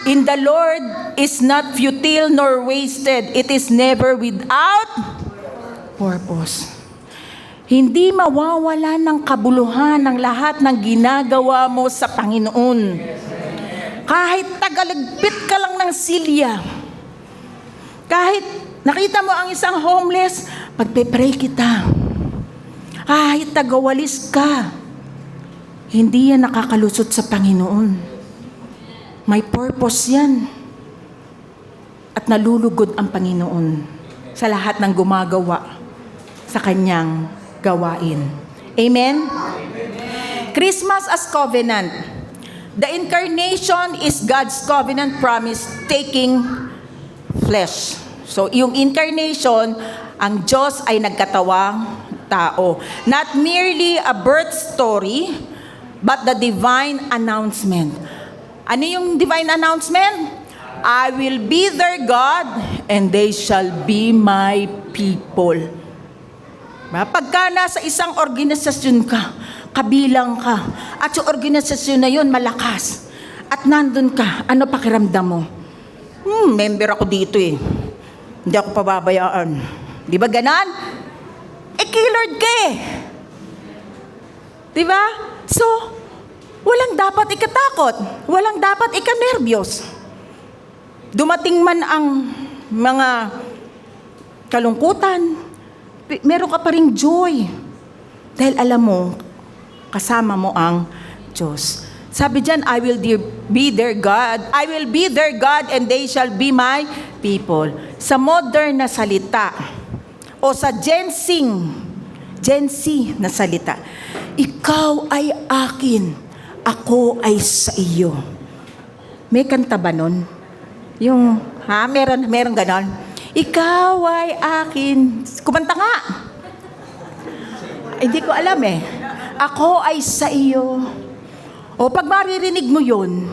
In the Lord is not futile nor wasted. It is never without purpose. Hindi mawawala ng kabuluhan ng lahat ng ginagawa mo sa Panginoon. Kahit tagalagpit ka lang ng silya, kahit nakita mo ang isang homeless, pagpe-pray kita. Kahit tagawalis ka, hindi yan nakakalusot sa Panginoon. May purpose yan. At nalulugod ang Panginoon sa lahat ng gumagawa sa kanyang gawain. Amen? Christmas as covenant. The incarnation is God's covenant promise taking flesh. So, yung incarnation, ang Diyos ay nagkatawang tao. Not merely a birth story, but the divine announcement. Ano yung divine announcement? I will be their God, and they shall be my people. Pagka nasa isang organisasyon ka, kabilang ka, at yung organisasyon na yun malakas, at nandun ka, ano pakiramdam mo? Member ako dito eh. Hindi ako pababayaan. Di ba ganon? Kay Lord ka eh. Di ba? So, walang dapat ikatakot. Walang dapat ikanerbiyos. Dumating man ang mga kalungkutan, meron ka pa ring joy. Dahil alam mo, kasama mo ang Diyos. Sabi dyan, I will be their God. I will be their God and they shall be my people. Sa modern na salita, o sa Gen Z na salita, ikaw ay akin, ako ay sa iyo. May kanta ba nun? Yung, meron ganon. Ikaw ay akin. Kumanta nga. Hindi ko alam eh. Ako ay sa iyo. O pag maririnig mo yun,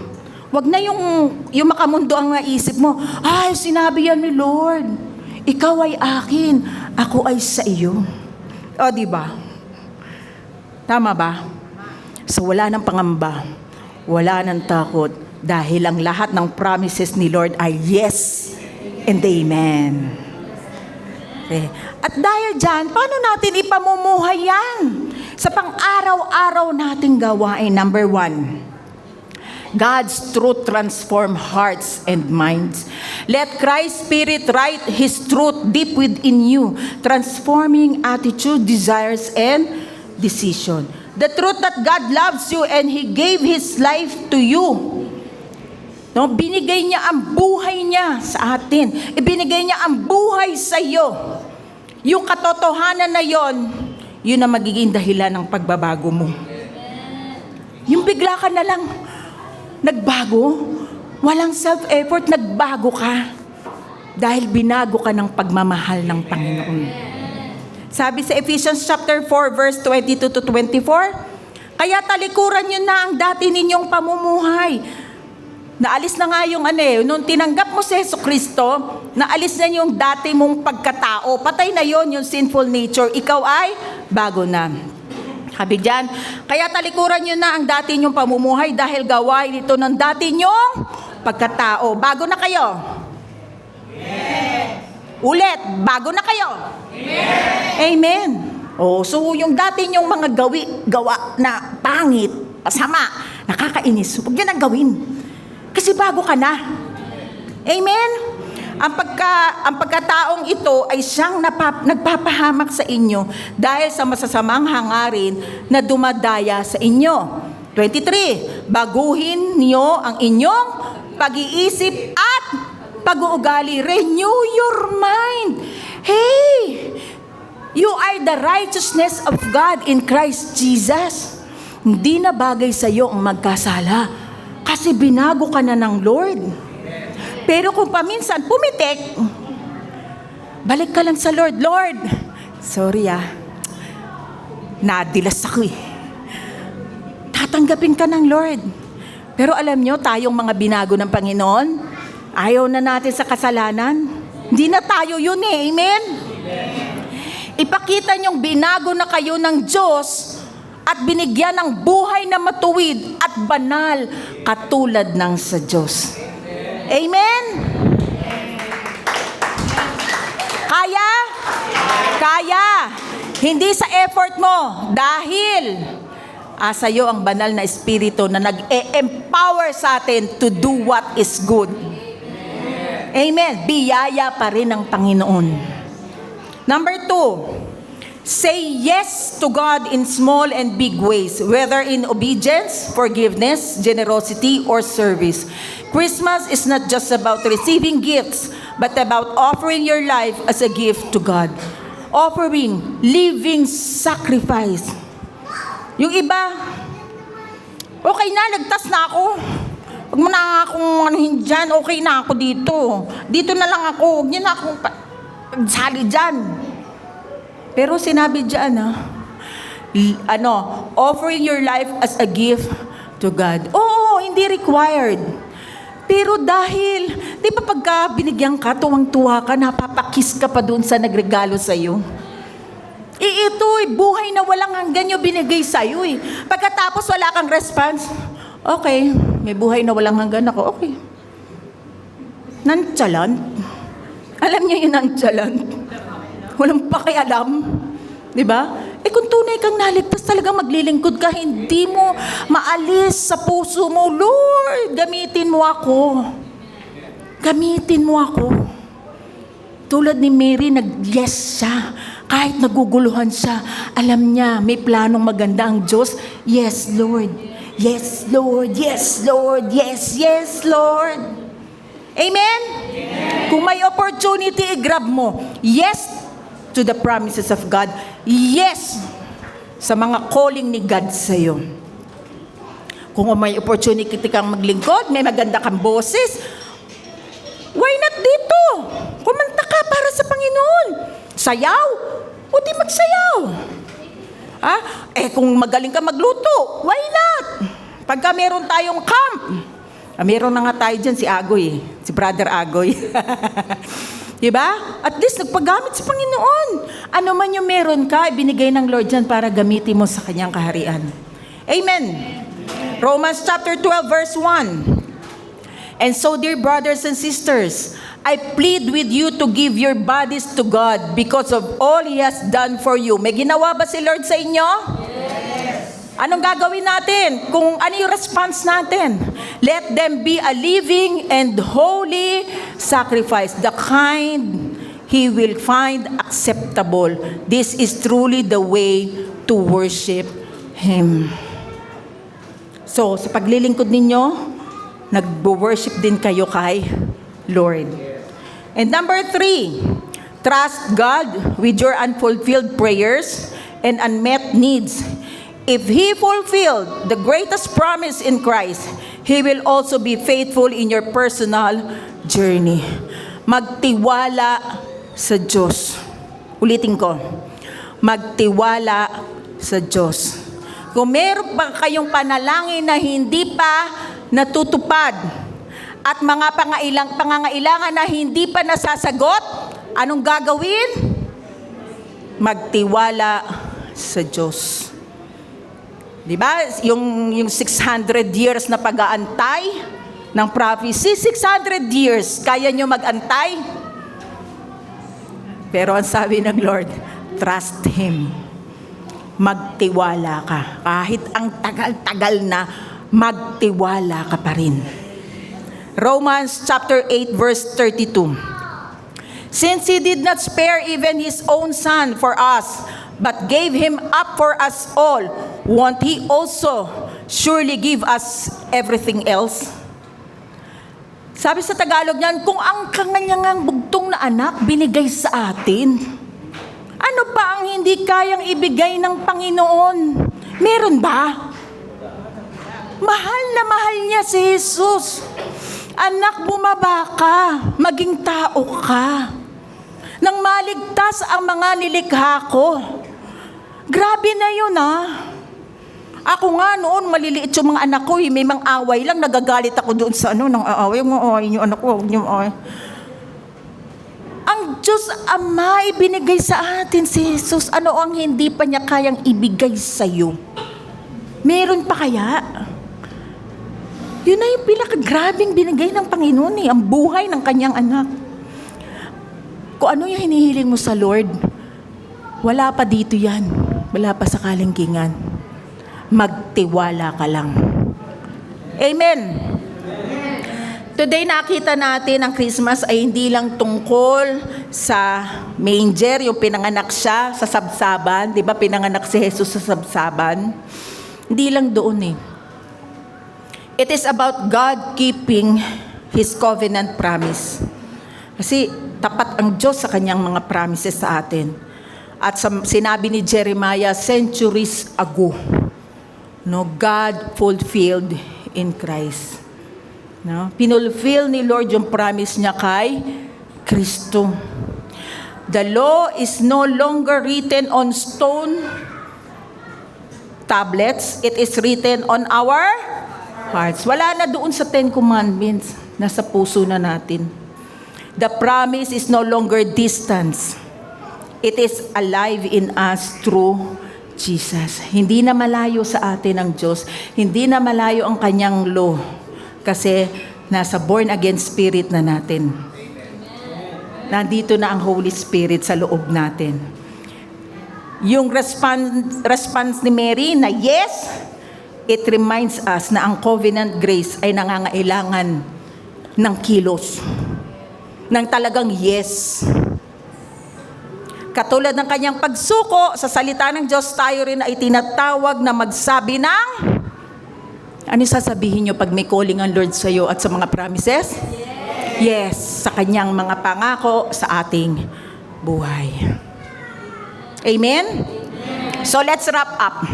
wag na yung makamundo ang naisip mo. Ay, sinabi yan ni Lord. Ikaw ay akin. Ako ay sa iyo. O, diba? Tama ba? So, wala ng pangamba. Wala ng takot. Dahil ang lahat ng promises ni Lord ay yes and amen. Okay. At dahil dyan, paano natin ipamumuhay yan? Sa pang-araw-araw nating gawain, number 1, God's truth transform hearts and minds. Let Christ's Spirit write His truth deep within you, transforming attitude, desires, and decision. The truth that God loves you and He gave His life to you. No, binigay niya ang buhay niya sa atin. Ibinigay niya ang buhay sa iyo. Yung katotohanan na yon, yun ang magiging dahilan ng pagbabago mo. Yung bigla ka na lang nagbago, walang self-effort, nagbago ka. Dahil binago ka ng pagmamahal ng Panginoon. Sabi sa Ephesians chapter 4, verse 22 to 24, kaya talikuran nyo na ang dati ninyong pamumuhay. Naalis na nga yung nung tinanggap mo si Jesucristo, naalis na yung dati mong pagkatao. Patay na yon yung sinful nature. Ikaw ay bago na. Sabi dyan, kaya talikuran nyo na ang dati nyong pamumuhay dahil gawain ito ng dati nyong pagkatao. Bago na kayo. Amen. Ulit, bago na kayo. Amen. Amen. So yung dati nyong mga gawa na pangit, masama, nakakainis, huwag nyo nang gawin. Kasi bago ka na. Amen? Ang pagkataong ito ay siyang nagpapahamak sa inyo dahil sa masasamang hangarin na dumadaya sa inyo. 23, baguhin niyo ang inyong pag-iisip at pag-uugali. Renew your mind. Hey! You are the righteousness of God in Christ Jesus. Hindi na bagay sa iyo ang magkasala. Kasi binago ka na ng Lord. Pero kung paminsan pumitik, balik ka lang sa Lord. Lord, sorry nadilas ako eh. Tatanggapin ka ng Lord. Pero alam nyo, tayong mga binago ng Panginoon, ayaw na natin sa kasalanan. Hindi na tayo yun eh. Amen? Ipakita nyong binago na kayo ng Diyos at binigyan ng buhay na matuwid at banal katulad ng sa Diyos. Amen? Kaya? Kaya. Hindi sa effort mo. Dahil sa iyo ang banal na Espiritu na nag-e-empower sa atin to do what is good. Amen. Biyaya pa rin ng Panginoon. Number 2, say yes to God in small and big ways, whether in obedience, forgiveness, generosity, or service. Christmas is not just about receiving gifts, but about offering your life as a gift to God. Offering living sacrifice. Yung iba, okay na, ligtas na ako. Huwag mo na akong anuhin dyan, okay na ako dito. Dito na lang ako, huwag niyo na akong sali dyan. Pero sinabi dyan, offering your life as a gift to God. Oo, hindi required. Pero dahil, di ba pagka binigyan ka, tuwang-tuwa ka, napapakis ka pa dun sa nagregalo sa'yo. Ito'y buhay na walang hanggan yung binigay sa'yo eh. Pagkatapos wala kang response, okay, may buhay na walang hanggan ako, okay. Nonchalant. Alam niyo yung nonchalant? Walang pakialam. Di ba? Kung tunay kang naligtas, talagang maglilingkod ka, hindi mo maalis sa puso mo, Lord, gamitin mo ako. Gamitin mo ako. Tulad ni Mary, nag-yes siya. Kahit naguguluhan siya, alam niya, may planong maganda ang Diyos. Yes, Lord. Yes, Lord. Yes, Lord. Yes, yes, Lord. Amen? Amen. Kung may opportunity, i-grab mo. Yes to the promises of God. Yes sa mga calling ni God sa iyo. Kung may opportunity kang maglingkod, may maganda kang boses, why not dito? Kumanta ka para sa Panginoon. Sayaw, o di magsayaw. Kung magaling ka magluto, why not? Pagka meron tayong camp, meron na nga tayo dyan si Agoy, si Brother Agoy. Diba? At least nagpagamit sa Panginoon. Ano man yung meron ka, ibinigay ng Lord dyan para gamitin mo sa kanyang kaharian. Amen. Romans chapter 12 verse 1. And so, dear brothers and sisters, I plead with you to give your bodies to God because of all He has done for you. May ginawa ba si Lord sa inyo? Yes. Anong gagawin natin? Kung ano yung response natin? Let them be a living and holy sacrifice, the kind He will find acceptable. This is truly the way to worship Him. So, sa paglilingkod ninyo, nag-worship din kayo kay Lord. And number 3, trust God with your unfulfilled prayers and unmet needs. If He fulfilled the greatest promise in Christ, He will also be faithful in your personal journey. Magtiwala sa Diyos. Ulitin ko. Magtiwala sa Diyos. Kung meron pa kayong panalangin na hindi pa natutupad at mga pangangailangan na hindi pa nasasagot, anong gagawin? Magtiwala sa Diyos. Diba? Yung 600 years na pag-aantay ng prophecy, 600 years, kaya nyo mag-antay? Pero ang sabi ng Lord, trust Him. Magtiwala ka. Kahit ang tagal-tagal na, magtiwala ka pa rin. Romans chapter 8 verse 32. Since He did not spare even His own Son for us, but gave Him up for us all, won't He also surely give us everything else? Sabi sa Tagalog niyan, kung ang kanyang bugtong na anak binigay sa atin, ano pa ang hindi kayang ibigay ng Panginoon? Meron ba? Mahal na mahal niya si Jesus. Anak, bumaba ka, maging tao ka. Nang maligtas ang mga nilikha ko. Grabe na yun, Ako nga noon, maliliit yung mga anak ko, may mga away lang, nagagalit ako doon sa nang aaway, yung anak ko, huwag niyo away. Ang Diyos Ama, ibinigay sa atin si Jesus. Ano ang hindi pa niya kayang ibigay sa iyo? Meron pa kaya? Yun na yung pinakagrabing binigay ng Panginoon, ang buhay ng kanyang anak. Kung ano yung hinihiling mo sa Lord, wala pa dito yan. Wala pa sa kalingkingan. Magtiwala ka lang. Amen. Today nakita natin ang Christmas ay hindi lang tungkol sa manger, yung pinanganak siya sa sabsaban. Di ba pinanganak si Jesus sa sabsaban? Hindi lang doon It is about God keeping His covenant promise. Kasi tapat ang Diyos sa kanyang mga promises sa atin. At sinabi ni Jeremiah centuries ago, God fulfilled in Christ. Pinulfill ni Lord yung promise niya kay Kristo. The law is no longer written on stone tablets. It is written on our hearts. Wala na doon sa 10 Commandments. Nasa puso na natin. The promise is no longer distance. It is alive in us through Jesus. Hindi na malayo sa atin ang Diyos. Hindi na malayo ang kanyang law. Kasi nasa born again spirit na natin. Nandito na ang Holy Spirit sa loob natin. Yung response ni Mary na yes, it reminds us na ang covenant grace ay nangangailangan ng kilos. Ng talagang yes. Katulad ng kanyang pagsuko sa salita ng Diyos, tayo rin ay tinatawag na magsabi ng ano sasabihin nyo pag may calling ang Lord sa iyo at sa mga promises? Yes, sa kanyang mga pangako sa ating buhay. Amen? So let's wrap up.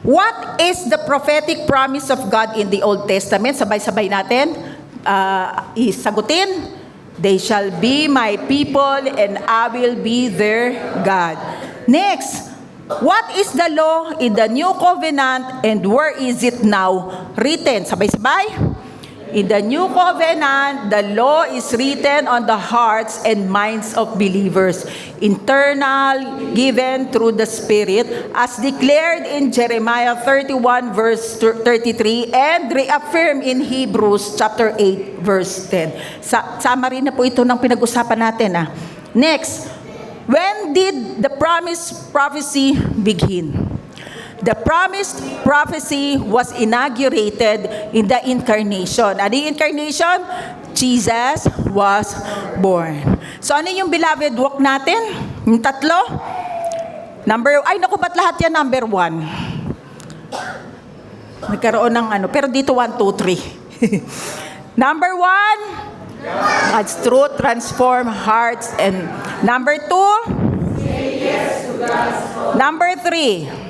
What is the prophetic promise of God in the Old Testament? Sabay-sabay natin isagutin. They shall be my people and I will be their God. Next, what is the law in the new covenant and where is it now written? Sabay-sabay. In the new covenant, the law is written on the hearts and minds of believers, internal, given through the Spirit, as declared in Jeremiah 31 verse 33 and reaffirmed in Hebrews chapter 8 verse 10. Summary na po ito ng pinag-usapan natin. Next, when did the prophecy begin? The promised prophecy was inaugurated in the incarnation. Ano yung incarnation? Jesus was born. So ano yung beloved walk natin? Yung tatlo? Ba't lahat yan number 1? Nagkaroon ng pero dito 1, 2, 3. Number 1, God's truth transform hearts. And number 2, say yes to God's call. Number 3,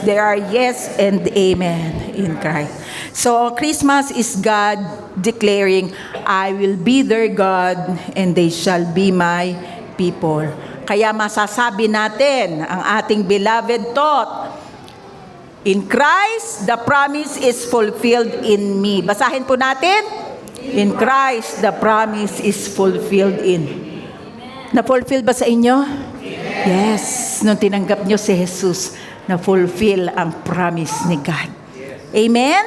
there are yes and amen in Christ. So Christmas is God declaring, I will be their God and they shall be my people. Kaya masasabi natin ang ating beloved thought, in Christ, the promise is fulfilled in me. Basahin po natin. In Christ, the promise is fulfilled in. Na-fulfill ba sa inyo? Yes, nung tinanggap nyo si Jesus, na-fulfill ang promise ni God. Amen?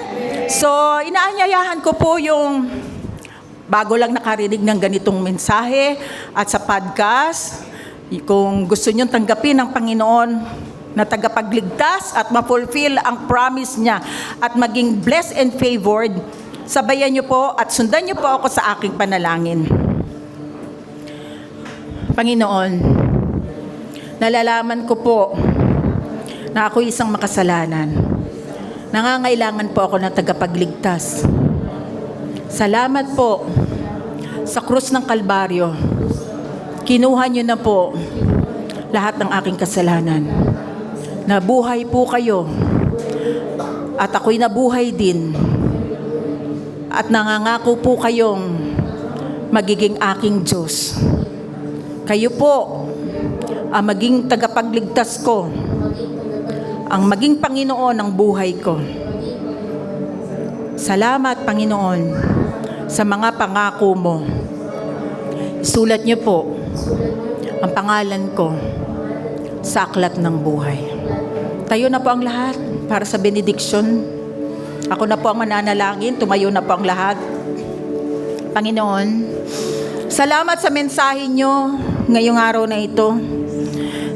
So, inaanyayahan ko po yung bago lang nakarinig ng ganitong mensahe at sa podcast, kung gusto nyo tanggapin ng Panginoon na tagapagligtas at ma-fulfill ang promise niya at maging blessed and favored, sabayan nyo po at sundan nyo po ako sa aking panalangin. Panginoon, nalalaman ko po na ako isang makasalanan. Nangangailangan po ako ng tagapagligtas. Salamat po sa krus ng Kalbaryo. Kinuha niyo na po lahat ng aking kasalanan. Nabuhay po kayo at ako'y nabuhay din. At nangangako po kayong magiging aking Diyos. Kayo po ang maging tagapagligtas ko, ang maging Panginoon ng buhay ko. Salamat, Panginoon, sa mga pangako mo. Isulat niyo po ang pangalan ko sa aklat ng buhay. Tayo na po ang lahat para sa benediction. Ako na po ang mananalangin. Tumayo na po ang lahat. Panginoon, salamat sa mensahe niyo ngayong araw na ito.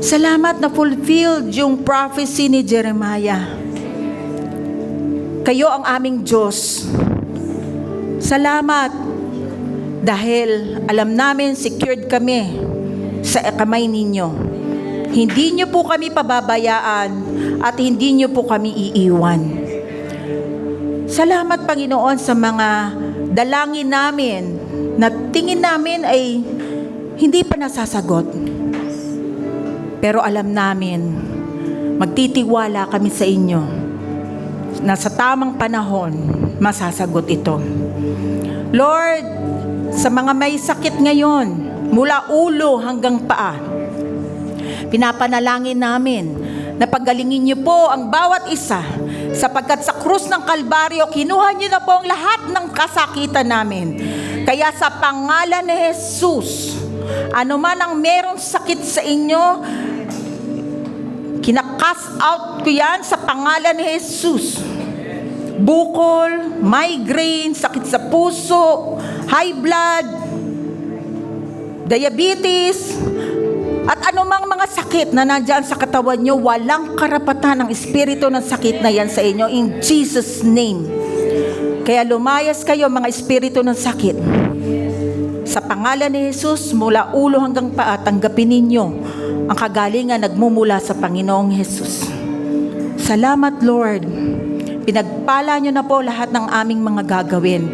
Salamat na fulfilled yung prophecy ni Jeremiah. Kayo ang aming Diyos. Salamat dahil alam namin secured kami sa kamay ninyo. Hindi niyo po kami pababayaan at hindi niyo po kami iiwan. Salamat, Panginoon, sa mga dalangin namin na tingin namin ay hindi pa nasasagot. Pero alam namin, magtitiwala kami sa inyo na sa tamang panahon, masasagot ito. Lord, sa mga may sakit ngayon, mula ulo hanggang paa, pinapanalangin namin na paggalingin niyo po ang bawat isa, sapagkat sa krus ng Kalbaryo, kinuha niyo na po ang lahat ng kasakitan namin. Kaya sa pangalan ni Jesus, ano man ang merong sakit sa inyo, kinakas out ko yan sa pangalan ni Jesus. Bukol, migraine, sakit sa puso, high blood, diabetes, at anumang mga sakit na nandyan sa katawan nyo, walang karapatan ng espiritu ng sakit na yan sa inyo, in Jesus' name. Kaya lumayas kayo mga espiritu ng sakit. Sa pangalan ni Jesus, mula ulo hanggang paa, tanggapin ninyo ang kagalingan nagmumula sa Panginoong Jesus. Salamat, Lord. Pinagpala nyo na po lahat ng aming mga gagawin.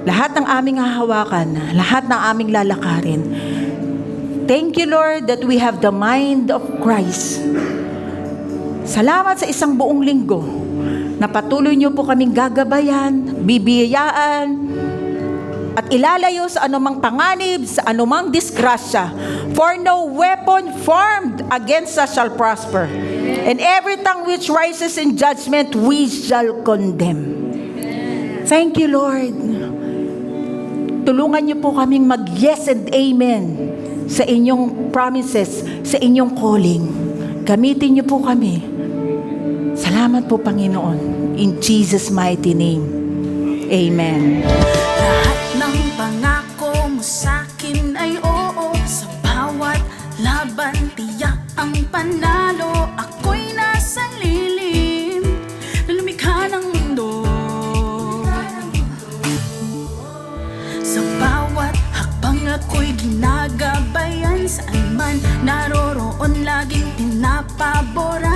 Lahat ng aming hahawakan, lahat ng aming lalakarin. Thank you, Lord, that we have the mind of Christ. Salamat sa isang buong linggo na patuloy niyo po kaming gagabayan, bibiyayaan, at ilalayo sa anumang panganib, sa anumang disgrasya. For no weapon formed against us shall prosper, and every tongue which rises in judgment we shall condemn. Thank you, Lord. Tulungan niyo po kaming mag-yes and amen sa inyong promises, sa inyong calling. Gamitin niyo po kami. Salamat po, Panginoon. In Jesus' mighty name. Amen. Lahat ng pangako mo sa'kin ay oo. Sa bawat laban, tiyak ang panalo. Ako'y nasa lilim na lumikha ng mundo. Sa bawat hakbang ako'y ginagabayan. Saan man naroroon, laging pinapabora.